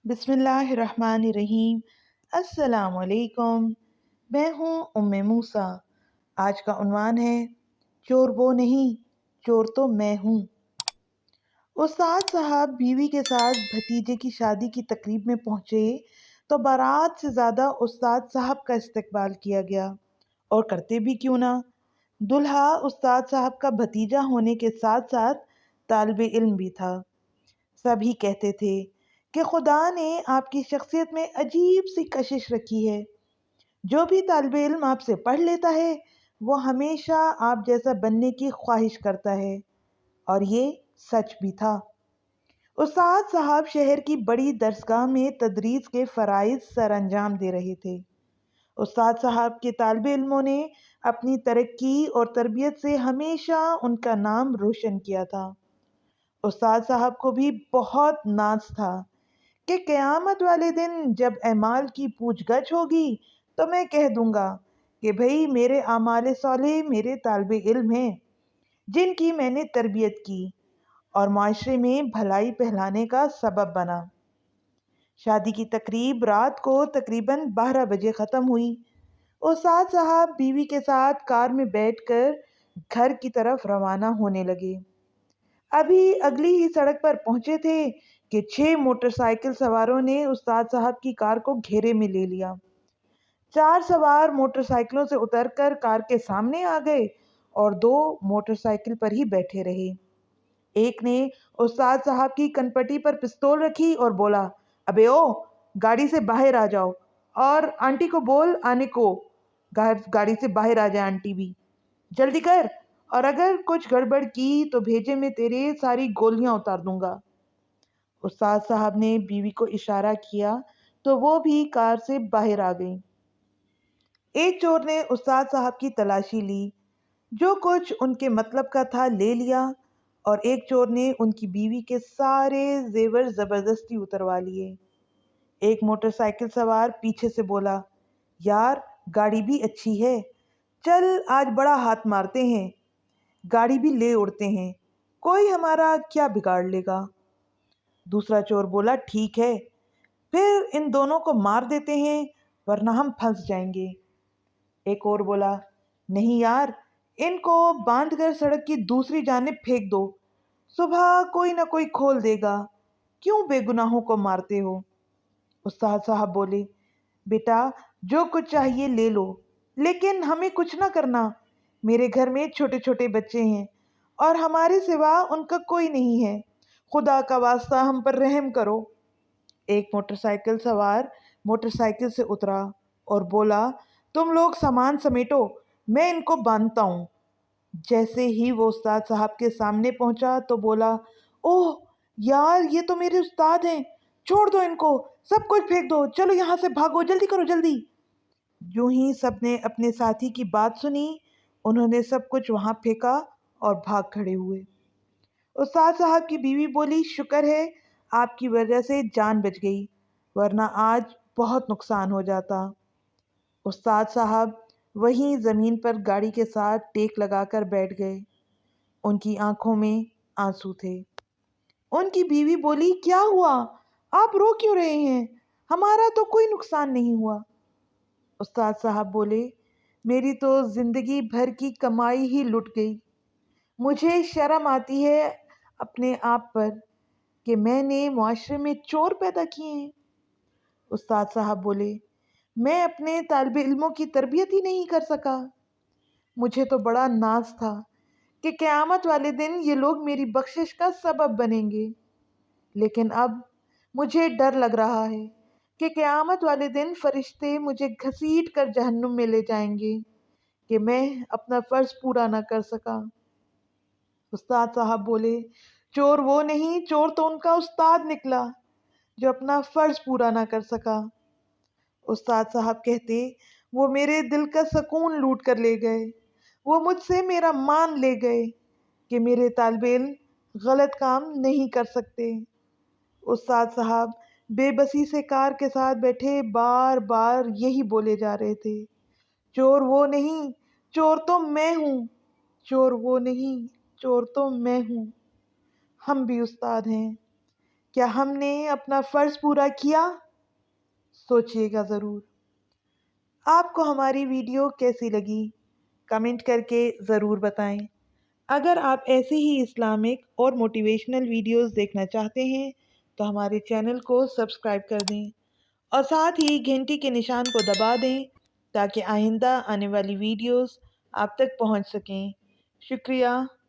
بسم اللہ الرحمن الرحیم۔ السلام علیکم۔ میں ہوں موسیٰ۔ آج کا عنوان ہے چور وہ نہیں، چور تو میں ہوں۔ استاد صاحب بیوی کے ساتھ بھتیجے کی شادی کی تقریب میں پہنچے تو بارات سے زیادہ استاد صاحب کا استقبال کیا گیا، اور کرتے بھی کیوں نہ۔ دلہا استاد صاحب کا بھتیجا ہونے کے ساتھ ساتھ طالب علم بھی تھا۔ سبھی کہتے تھے کہ خدا نے آپ کی شخصیت میں عجیب سی کشش رکھی ہے۔ جو بھی طالب علم آپ سے پڑھ لیتا ہے وہ ہمیشہ آپ جیسا بننے کی خواہش کرتا ہے، اور یہ سچ بھی تھا۔ استاد صاحب شہر کی بڑی درسگاہ میں تدریس کے فرائض سر انجام دے رہے تھے۔ استاد صاحب کے طالب علموں نے اپنی ترقی اور تربیت سے ہمیشہ ان کا نام روشن کیا تھا۔ استاد صاحب کو بھی بہت ناز تھا کہ قیامت والے دن جب اعمال کی پوچھ گچھ ہوگی تو میں کہہ دوں گا کہ بھئی میرے اعمال صالح میرے طالب علم ہیں جن کی میں نے تربیت کی اور معاشرے میں بھلائی پھیلانے کا سبب بنا۔ شادی کی تقریب رات کو تقریباً 12 بجے ختم ہوئی۔ استاد صاحب بیوی کے ساتھ کار میں بیٹھ کر گھر کی طرف روانہ ہونے لگے۔ ابھی اگلی ہی سڑک پر پہنچے تھے کہ 6 موٹر سائیکل سواروں نے استاد صاحب کی کار کو گھیرے میں لے لیا۔ 4 سوار موٹر سائیکلوں سے اتر کر کار کے سامنے آ گئے اور 2 موٹر سائیکل پر ہی بیٹھے رہے۔ ایک نے استاد صاحب کی کنپٹی پر پستول رکھی اور بولا، ابے او، گاڑی سے باہر آ جاؤ، اور آنٹی کو بول آنے کو، گاڑی سے باہر آ جائے آنٹی بھی، جلدی کر، اور اگر کچھ گڑبڑ کی تو بھیجے میں تیرے ساری گولیاں اتار دوں گا۔ استاد صاحب نے بیوی کو اشارہ کیا تو وہ بھی کار سے باہر آ گئی۔ ایک چور نے استاد صاحب کی تلاشی لی، جو کچھ ان کے مطلب کا تھا لے لیا، اور ایک چور نے ان کی بیوی کے سارے زیور زبردستی اتروا لیے۔ ایک موٹر سائیکل سوار پیچھے سے بولا، یار گاڑی بھی اچھی ہے، چل آج بڑا ہاتھ مارتے ہیں، گاڑی بھی لے اڑتے ہیں، کوئی ہمارا کیا بگاڑ لے گا۔ دوسرا چور بولا، ٹھیک ہے، پھر ان دونوں کو مار دیتے ہیں ورنہ ہم پھنس جائیں گے۔ ایک اور بولا، نہیں یار، ان کو باندھ کر سڑک کی دوسری جانب پھینک دو، صبح کوئی نہ کوئی کھول دے گا، کیوں بے گناہوں کو مارتے ہو۔ استاد صاحب بولے، بیٹا جو کچھ چاہیے لے لو، لیکن ہمیں کچھ نہ کرنا، میرے گھر میں چھوٹے چھوٹے بچے ہیں اور ہمارے سوا ان کا کوئی نہیں ہے، خدا کا واسطہ ہم پر رحم کرو۔ ایک موٹر سائیکل سوار موٹر سائیکل سے اترا اور بولا، تم لوگ سامان سمیٹو، میں ان کو باندھتا ہوں۔ جیسے ہی وہ استاد صاحب کے سامنے پہنچا تو بولا، اوہ یار، یہ تو میرے استاد ہیں، چھوڑ دو ان کو، سب کچھ پھینک دو، چلو یہاں سے بھاگو، جلدی کرو جلدی۔ یوں ہی سب نے اپنے ساتھی کی بات سنی، انہوں نے سب کچھ وہاں پھینکا اور بھاگ کھڑے ہوئے۔ استاد صاحب کی بیوی بولی، شکر ہے آپ کی وجہ سے جان بچ گئی، ورنہ آج بہت نقصان ہو جاتا۔ استاد صاحب وہیں زمین پر گاڑی کے ساتھ ٹیک لگا کر بیٹھ گئے، ان کی آنکھوں میں آنسو تھے۔ ان کی بیوی بولی، کیا ہوا، آپ رو کیوں رہے ہیں، ہمارا تو کوئی نقصان نہیں ہوا۔ استاد صاحب بولے، میری تو زندگی بھر کی کمائی ہی لٹ گئی، مجھے شرم آتی ہے اپنے آپ پر کہ میں نے معاشرے میں چور پیدا کیے ہیں۔ استاد صاحب بولے، میں اپنے طالب علموں کی تربیت ہی نہیں کر سکا، مجھے تو بڑا ناز تھا کہ قیامت والے دن یہ لوگ میری بخشش کا سبب بنیں گے، لیکن اب مجھے ڈر لگ رہا ہے کہ قیامت والے دن فرشتے مجھے گھسیٹ کر جہنم میں لے جائیں گے کہ میں اپنا فرض پورا نہ کر سکا۔ استاد صاحب بولے، چور وہ نہیں، چور تو ان کا استاد نکلا جو اپنا فرض پورا نہ کر سکا۔ استاد صاحب کہتے، وہ میرے دل کا سکون لوٹ کر لے گئے، وہ مجھ سے میرا مان لے گئے کہ میرے طالب علم غلط کام نہیں کر سکتے۔ استاد صاحب بے بسی سے کار کے ساتھ بیٹھے بار بار یہی بولے جا رہے تھے، چور وہ نہیں، چور تو میں ہوں، چور وہ نہیں، چور تو میں ہوں۔ ہم بھی استاد ہیں، کیا ہم نے اپنا فرض پورا کیا؟ سوچیے گا ضرور۔ آپ کو ہماری ویڈیو کیسی لگی؟ کمنٹ کر کے ضرور بتائیں۔ اگر آپ ایسے ہی اسلامک اور موٹیویشنل ویڈیوز دیکھنا چاہتے ہیں تو ہمارے چینل کو سبسکرائب کر دیں اور ساتھ ہی گھنٹی کے نشان کو دبا دیں تاکہ آئندہ آنے والی ویڈیوز آپ تک پہنچ سکیں۔ شکریہ۔